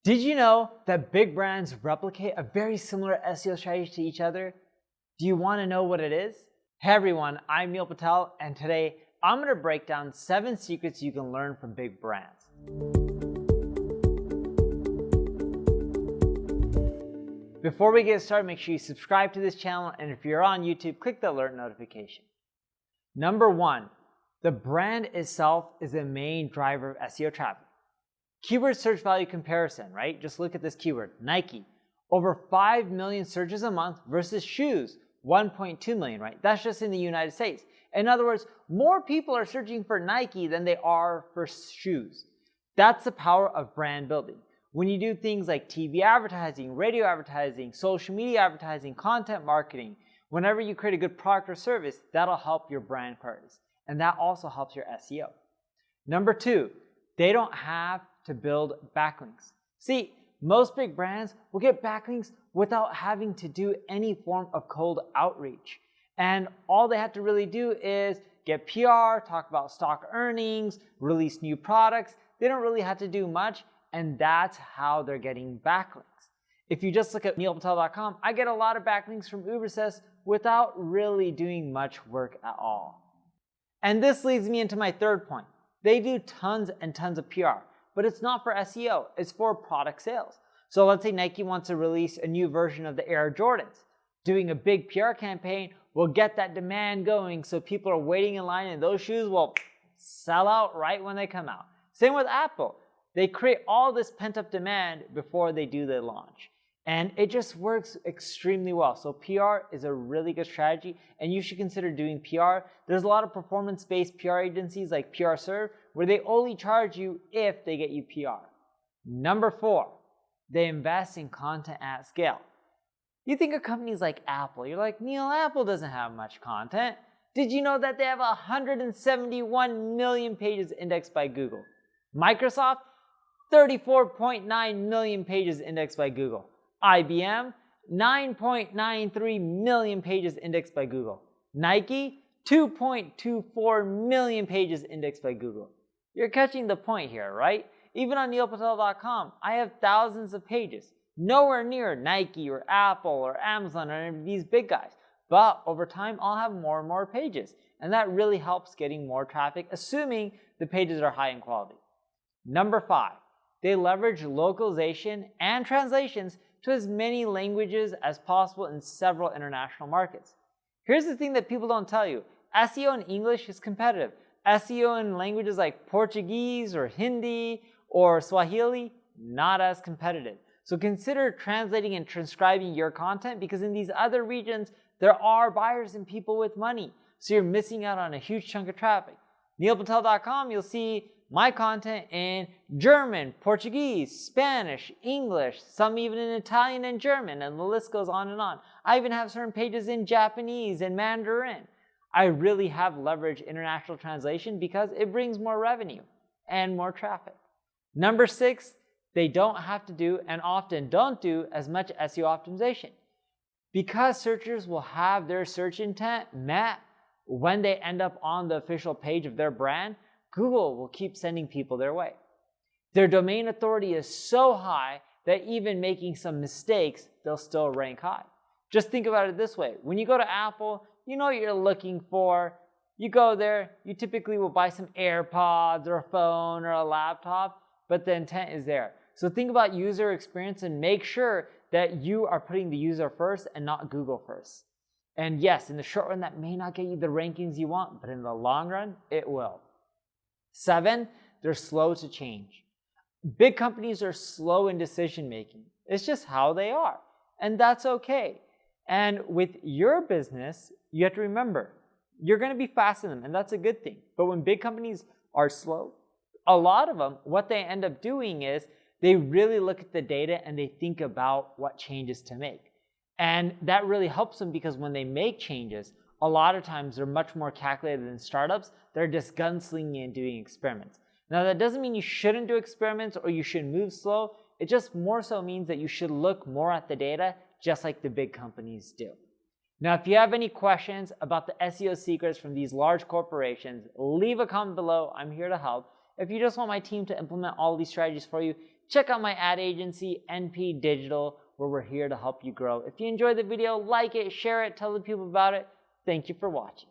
Did you know that big brands replicate a very similar SEO strategy to each other? Do you want to know what it is? Hey everyone, I'm Neil Patel, and today I'm going to break down 7 secrets you can learn from big brands. Before we get started, make sure you subscribe to this channel, and if you're on YouTube, click the alert notification. Number 1, the brand itself is the main driver of SEO traffic. Keyword search value comparison, right? Just look at this keyword, Nike. Over 5 million searches a month versus shoes, 1.2 million, right? That's just in the United States. In other words, more people are searching for Nike than they are for shoes. That's the power of brand building. When you do things like TV advertising, radio advertising, social media advertising, content marketing, whenever you create a good product or service, that'll help your brand queries. And that also helps your SEO. Number 2, they don't have to build backlinks. See, most big brands will get backlinks without having to do any form of cold outreach. And all they have to really do is get PR, talk about stock earnings, release new products. They don't really have to do much, and that's how they're getting backlinks. If you just look at neilpatel.com, I get a lot of backlinks from Ubersuggest without really doing much work at all. And this leads me into my third point. They do tons and tons of PR, but it's not for SEO, it's for product sales. So let's say Nike wants to release a new version of the Air Jordans. Doing a big PR campaign will get that demand going so people are waiting in line and those shoes will sell out right when they come out. Same with Apple. They create all this pent-up demand before they do the launch. And it just works extremely well. So PR is a really good strategy, and you should consider doing PR. There's a lot of performance-based PR agencies like PRServe where they only charge you if they get you PR. Number 4, they invest in content at scale. You think of companies like Apple. You're like, Neil, Apple doesn't have much content. Did you know that they have 171 million pages indexed by Google? Microsoft, 34.9 million pages indexed by Google. IBM, 9.93 million pages indexed by Google. Nike, 2.24 million pages indexed by Google. You're catching the point here, right? Even on neilpatel.com, I have thousands of pages. Nowhere near Nike or Apple or Amazon or any of these big guys. But over time, I'll have more and more pages. And that really helps getting more traffic, assuming the pages are high in quality. Number 5, they leverage localization and translations to as many languages as possible in several international markets. Here's the thing that people don't tell you. SEO in English is competitive. SEO in languages like Portuguese or Hindi or Swahili, not as competitive. So consider translating and transcribing your content, because in these other regions, there are buyers and people with money. So you're missing out on a huge chunk of traffic. neilpatel.com, you'll see my content in German, Portuguese, Spanish, English, some even in Italian and German, and the list goes on and on. I even have certain pages in Japanese and Mandarin. I really have leveraged international translation because it brings more revenue and more traffic. Number 6, they don't have to do, and often don't do, as much SEO optimization. Because searchers will have their search intent met when they end up on the official page of their brand, Google will keep sending people their way. Their domain authority is so high that even making some mistakes, they'll still rank high. Just think about it this way. When you go to Apple, you know what you're looking for. You go there, you typically will buy some AirPods or a phone or a laptop, but the intent is there. So think about user experience and make sure that you are putting the user first and not Google first. And yes, in the short run, that may not get you the rankings you want, but in the long run, it will. 7, they're slow to change. Big companies are slow in decision making. It's just how they are, and that's okay. And with your business, you have to remember, you're going to be fast in them, and that's a good thing. But when big companies are slow, a lot of them, what they end up doing is they really look at the data and they think about what changes to make. And that really helps them, because when they make changes, a lot of times they're much more calculated than startups. They're just gunslinging and doing experiments. Now, that doesn't mean you shouldn't do experiments or you should move slow. It just more so means that you should look more at the data, just like the big companies do. Now, if you have any questions about the SEO secrets from these large corporations, leave a comment below. I'm here to help. If you just want my team to implement all these strategies for you, check out my ad agency, NP Digital, where we're here to help you grow. If you enjoyed the video, like it, share it, tell the people about it. Thank you for watching.